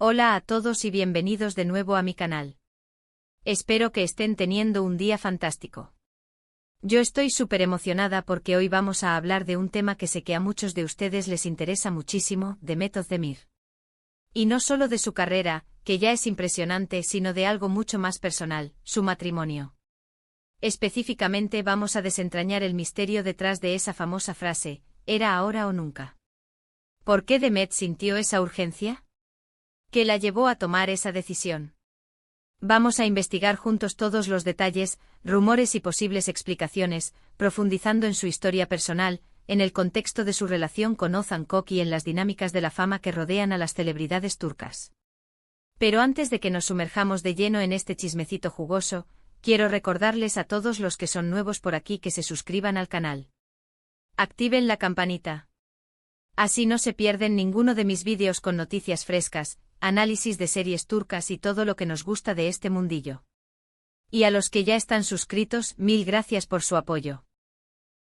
Hola a todos y bienvenidos de nuevo a mi canal. Espero que estén teniendo un día fantástico. Yo estoy súper emocionada porque hoy vamos a hablar de un tema que sé que a muchos de ustedes les interesa muchísimo, de Mehmet Özdemir. Y no solo de su carrera, que ya es impresionante, sino de algo mucho más personal, su matrimonio. Específicamente vamos a desentrañar el misterio detrás de esa famosa frase, ¿era ahora o nunca? ¿Por qué Mehmet sintió esa urgencia? ¿Qué la llevó a tomar esa decisión? Vamos a investigar juntos todos los detalles, rumores y posibles explicaciones, profundizando en su historia personal, en el contexto de su relación con Ozan Koç y en las dinámicas de la fama que rodean a las celebridades turcas. Pero antes de que nos sumerjamos de lleno en este chismecito jugoso, quiero recordarles a todos los que son nuevos por aquí que se suscriban al canal. Activen la campanita. Así no se pierden ninguno de mis vídeos con noticias frescas, análisis de series turcas y todo lo que nos gusta de este mundillo. Y a los que ya están suscritos, mil gracias por su apoyo.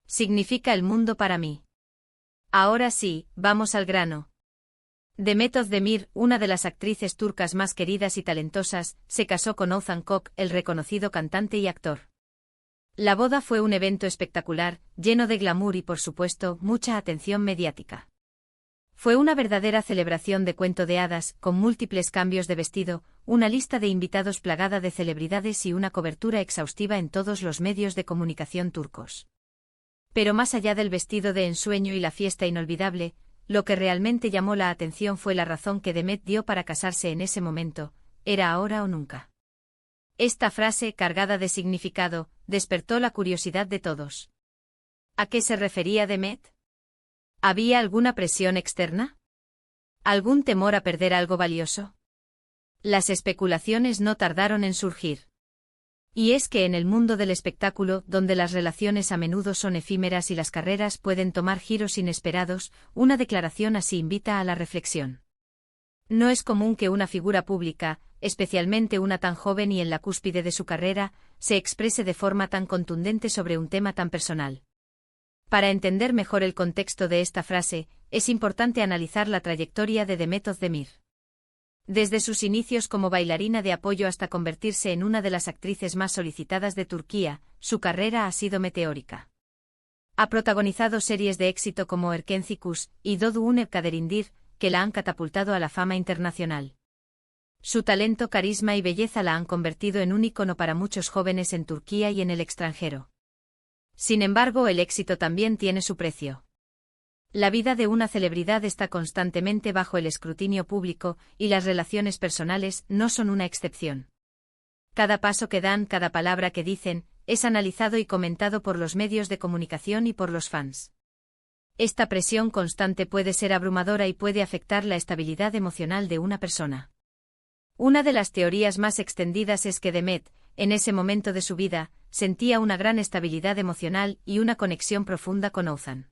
Significa el mundo para mí. Ahora sí, vamos al grano. Demet Özdemir, una de las actrices turcas más queridas y talentosas, se casó con Ozan Koç, el reconocido cantante y actor. La boda fue un evento espectacular, lleno de glamour y por supuesto, mucha atención mediática. Fue una verdadera celebración de cuento de hadas, con múltiples cambios de vestido, una lista de invitados plagada de celebridades y una cobertura exhaustiva en todos los medios de comunicación turcos. Pero más allá del vestido de ensueño y la fiesta inolvidable, lo que realmente llamó la atención fue la razón que Demet dio para casarse en ese momento, ¿era ahora o nunca? Esta frase, cargada de significado, despertó la curiosidad de todos. ¿A qué se refería Demet? ¿Había alguna presión externa? ¿Algún temor a perder algo valioso? Las especulaciones no tardaron en surgir. Y es que en el mundo del espectáculo, donde las relaciones a menudo son efímeras y las carreras pueden tomar giros inesperados, una declaración así invita a la reflexión. No es común que una figura pública, especialmente una tan joven y en la cúspide de su carrera, se exprese de forma tan contundente sobre un tema tan personal. Para entender mejor el contexto de esta frase, es importante analizar la trayectoria de Demet Özdemir. Desde sus inicios como bailarina de apoyo hasta convertirse en una de las actrices más solicitadas de Turquía, su carrera ha sido meteórica. Ha protagonizado series de éxito como Erkenci Kuş y Doğu Une Kaderindir, que la han catapultado a la fama internacional. Su talento, carisma y belleza la han convertido en un ícono para muchos jóvenes en Turquía y en el extranjero. Sin embargo, el éxito también tiene su precio. La vida de una celebridad está constantemente bajo el escrutinio público, y las relaciones personales no son una excepción. Cada paso que dan, cada palabra que dicen, es analizado y comentado por los medios de comunicación y por los fans. Esta presión constante puede ser abrumadora y puede afectar la estabilidad emocional de una persona. Una de las teorías más extendidas es que Demet, en ese momento de su vida, sentía una gran estabilidad emocional y una conexión profunda con Ozan.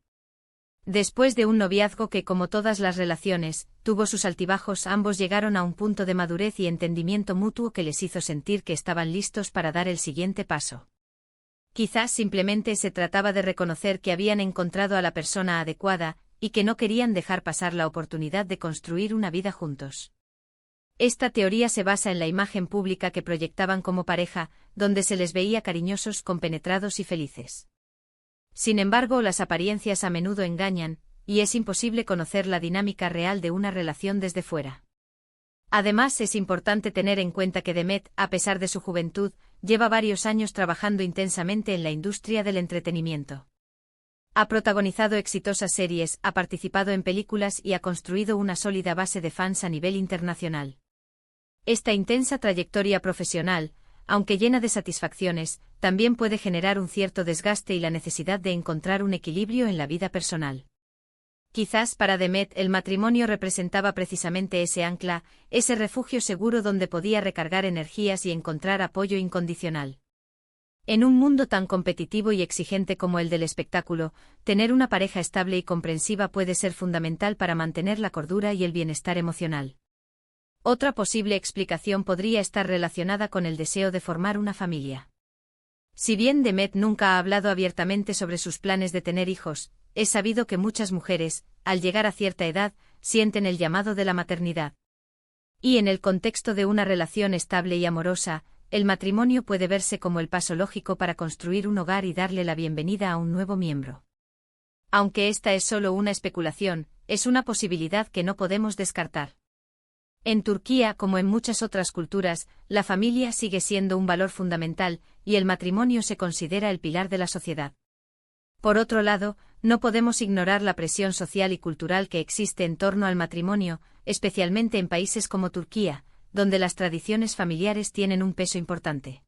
Después de un noviazgo que, como todas las relaciones, tuvo sus altibajos, ambos llegaron a un punto de madurez y entendimiento mutuo que les hizo sentir que estaban listos para dar el siguiente paso. Quizás simplemente se trataba de reconocer que habían encontrado a la persona adecuada, y que no querían dejar pasar la oportunidad de construir una vida juntos. Esta teoría se basa en la imagen pública que proyectaban como pareja, donde se les veía cariñosos, compenetrados y felices. Sin embargo, las apariencias a menudo engañan, y es imposible conocer la dinámica real de una relación desde fuera. Además, es importante tener en cuenta que Demet, a pesar de su juventud, lleva varios años trabajando intensamente en la industria del entretenimiento. Ha protagonizado exitosas series, ha participado en películas y ha construido una sólida base de fans a nivel internacional. Esta intensa trayectoria profesional, aunque llena de satisfacciones, también puede generar un cierto desgaste y la necesidad de encontrar un equilibrio en la vida personal. Quizás para Demet el matrimonio representaba precisamente ese ancla, ese refugio seguro donde podía recargar energías y encontrar apoyo incondicional. En un mundo tan competitivo y exigente como el del espectáculo, tener una pareja estable y comprensiva puede ser fundamental para mantener la cordura y el bienestar emocional. Otra posible explicación podría estar relacionada con el deseo de formar una familia. Si bien Demet nunca ha hablado abiertamente sobre sus planes de tener hijos, es sabido que muchas mujeres, al llegar a cierta edad, sienten el llamado de la maternidad. Y en el contexto de una relación estable y amorosa, el matrimonio puede verse como el paso lógico para construir un hogar y darle la bienvenida a un nuevo miembro. Aunque esta es solo una especulación, es una posibilidad que no podemos descartar. En Turquía, como en muchas otras culturas, la familia sigue siendo un valor fundamental, y el matrimonio se considera el pilar de la sociedad. Por otro lado, no podemos ignorar la presión social y cultural que existe en torno al matrimonio, especialmente en países como Turquía, donde las tradiciones familiares tienen un peso importante.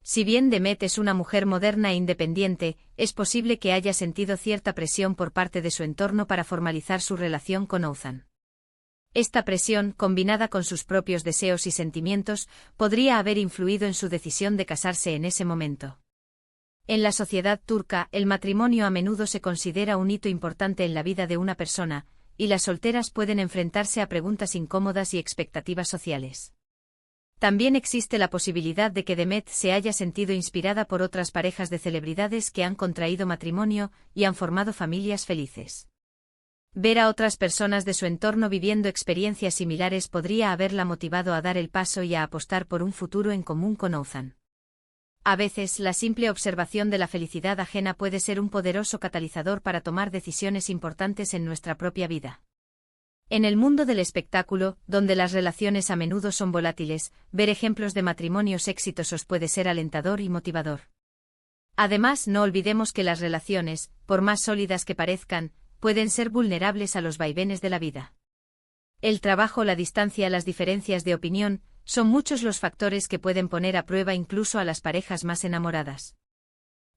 Si bien Demet es una mujer moderna e independiente, es posible que haya sentido cierta presión por parte de su entorno para formalizar su relación con Oğuzhan. Esta presión, combinada con sus propios deseos y sentimientos, podría haber influido en su decisión de casarse en ese momento. En la sociedad turca, el matrimonio a menudo se considera un hito importante en la vida de una persona, y las solteras pueden enfrentarse a preguntas incómodas y expectativas sociales. También existe la posibilidad de que Demet se haya sentido inspirada por otras parejas de celebridades que han contraído matrimonio y han formado familias felices. Ver a otras personas de su entorno viviendo experiencias similares podría haberla motivado a dar el paso y a apostar por un futuro en común con Oğuzhan. A veces, la simple observación de la felicidad ajena puede ser un poderoso catalizador para tomar decisiones importantes en nuestra propia vida. En el mundo del espectáculo, donde las relaciones a menudo son volátiles, ver ejemplos de matrimonios exitosos puede ser alentador y motivador. Además, no olvidemos que las relaciones, por más sólidas que parezcan, pueden ser vulnerables a los vaivenes de la vida. El trabajo, la distancia, las diferencias de opinión, son muchos los factores que pueden poner a prueba incluso a las parejas más enamoradas.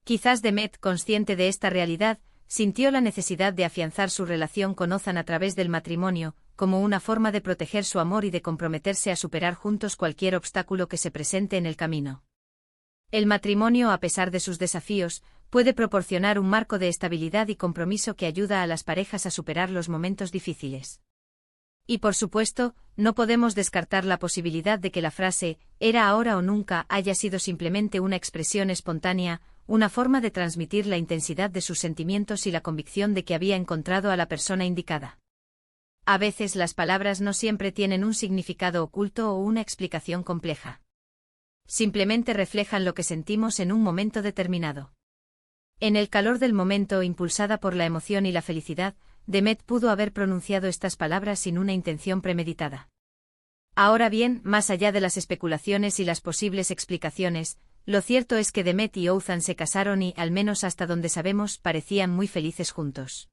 Quizás Demet, consciente de esta realidad, sintió la necesidad de afianzar su relación con Oğuzhan a través del matrimonio, como una forma de proteger su amor y de comprometerse a superar juntos cualquier obstáculo que se presente en el camino. El matrimonio, a pesar de sus desafíos, puede proporcionar un marco de estabilidad y compromiso que ayuda a las parejas a superar los momentos difíciles. Y por supuesto, no podemos descartar la posibilidad de que la frase «era ahora o nunca» haya sido simplemente una expresión espontánea, una forma de transmitir la intensidad de sus sentimientos y la convicción de que había encontrado a la persona indicada. A veces las palabras no siempre tienen un significado oculto o una explicación compleja. Simplemente reflejan lo que sentimos en un momento determinado. En el calor del momento, impulsada por la emoción y la felicidad, Demet pudo haber pronunciado estas palabras sin una intención premeditada. Ahora bien, más allá de las especulaciones y las posibles explicaciones, lo cierto es que Demet y Oğuzhan se casaron y, al menos hasta donde sabemos, parecían muy felices juntos.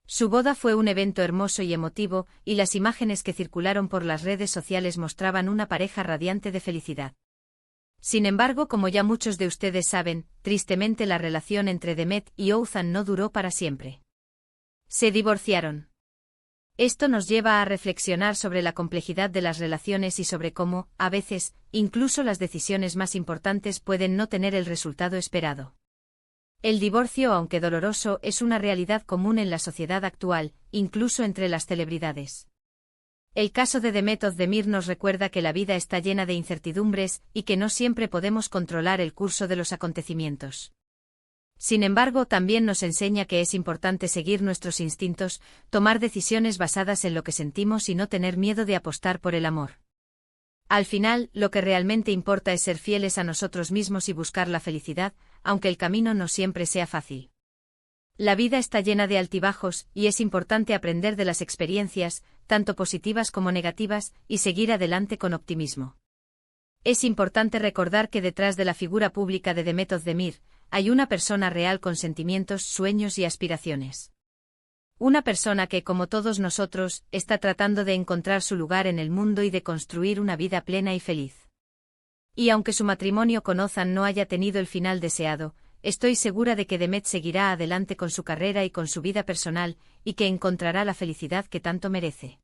Su boda fue un evento hermoso y emotivo, y las imágenes que circularon por las redes sociales mostraban una pareja radiante de felicidad. Sin embargo, como ya muchos de ustedes saben, tristemente la relación entre Demet y Oğuzhan no duró para siempre. Se divorciaron. Esto nos lleva a reflexionar sobre la complejidad de las relaciones y sobre cómo, a veces, incluso las decisiones más importantes pueden no tener el resultado esperado. El divorcio, aunque doloroso, es una realidad común en la sociedad actual, incluso entre las celebridades. El caso de Demet Özdemir nos recuerda que la vida está llena de incertidumbres y que no siempre podemos controlar el curso de los acontecimientos. Sin embargo, también nos enseña que es importante seguir nuestros instintos, tomar decisiones basadas en lo que sentimos y no tener miedo de apostar por el amor. Al final, lo que realmente importa es ser fieles a nosotros mismos y buscar la felicidad, aunque el camino no siempre sea fácil. La vida está llena de altibajos, y es importante aprender de las experiencias, tanto positivas como negativas, y seguir adelante con optimismo. Es importante recordar que detrás de la figura pública de Demet Özdemir, hay una persona real con sentimientos, sueños y aspiraciones. Una persona que, como todos nosotros, está tratando de encontrar su lugar en el mundo y de construir una vida plena y feliz. Y aunque su matrimonio con Oğuzhan no haya tenido el final deseado, estoy segura de que Demet seguirá adelante con su carrera y con su vida personal, y que encontrará la felicidad que tanto merece.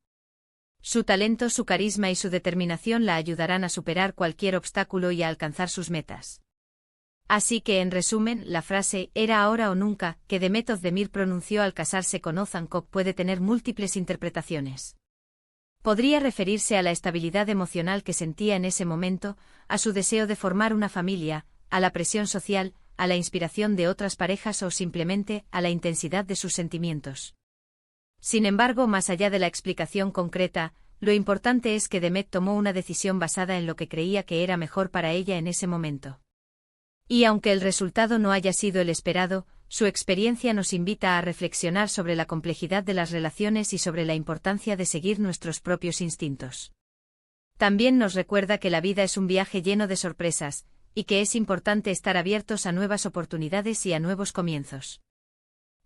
Su talento, su carisma y su determinación la ayudarán a superar cualquier obstáculo y a alcanzar sus metas. Así que, en resumen, la frase «era ahora o nunca» que Demet Özdemir pronunció al casarse con Oğuzhan Koç puede tener múltiples interpretaciones. Podría referirse a la estabilidad emocional que sentía en ese momento, a su deseo de formar una familia, a la presión social, a la inspiración de otras parejas o simplemente a la intensidad de sus sentimientos. Sin embargo, más allá de la explicación concreta, lo importante es que Demet tomó una decisión basada en lo que creía que era mejor para ella en ese momento. Y aunque el resultado no haya sido el esperado, su experiencia nos invita a reflexionar sobre la complejidad de las relaciones y sobre la importancia de seguir nuestros propios instintos. También nos recuerda que la vida es un viaje lleno de sorpresas, y que es importante estar abiertos a nuevas oportunidades y a nuevos comienzos.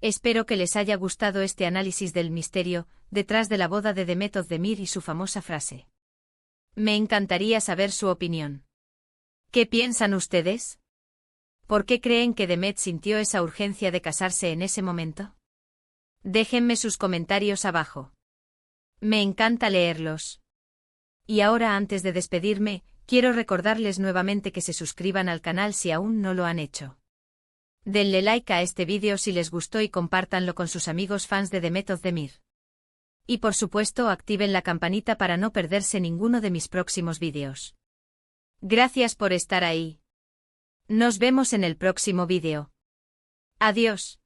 Espero que les haya gustado este análisis del misterio detrás de la boda de Demet Özdemir y su famosa frase. Me encantaría saber su opinión. ¿Qué piensan ustedes? ¿Por qué creen que Demet sintió esa urgencia de casarse en ese momento? Déjenme sus comentarios abajo. Me encanta leerlos. Y ahora, antes de despedirme, quiero recordarles nuevamente que se suscriban al canal si aún no lo han hecho. Denle like a este vídeo si les gustó y compártanlo con sus amigos fans de Demet Özdemir. Y por supuesto activen la campanita para no perderse ninguno de mis próximos vídeos. Gracias por estar ahí. Nos vemos en el próximo vídeo. Adiós.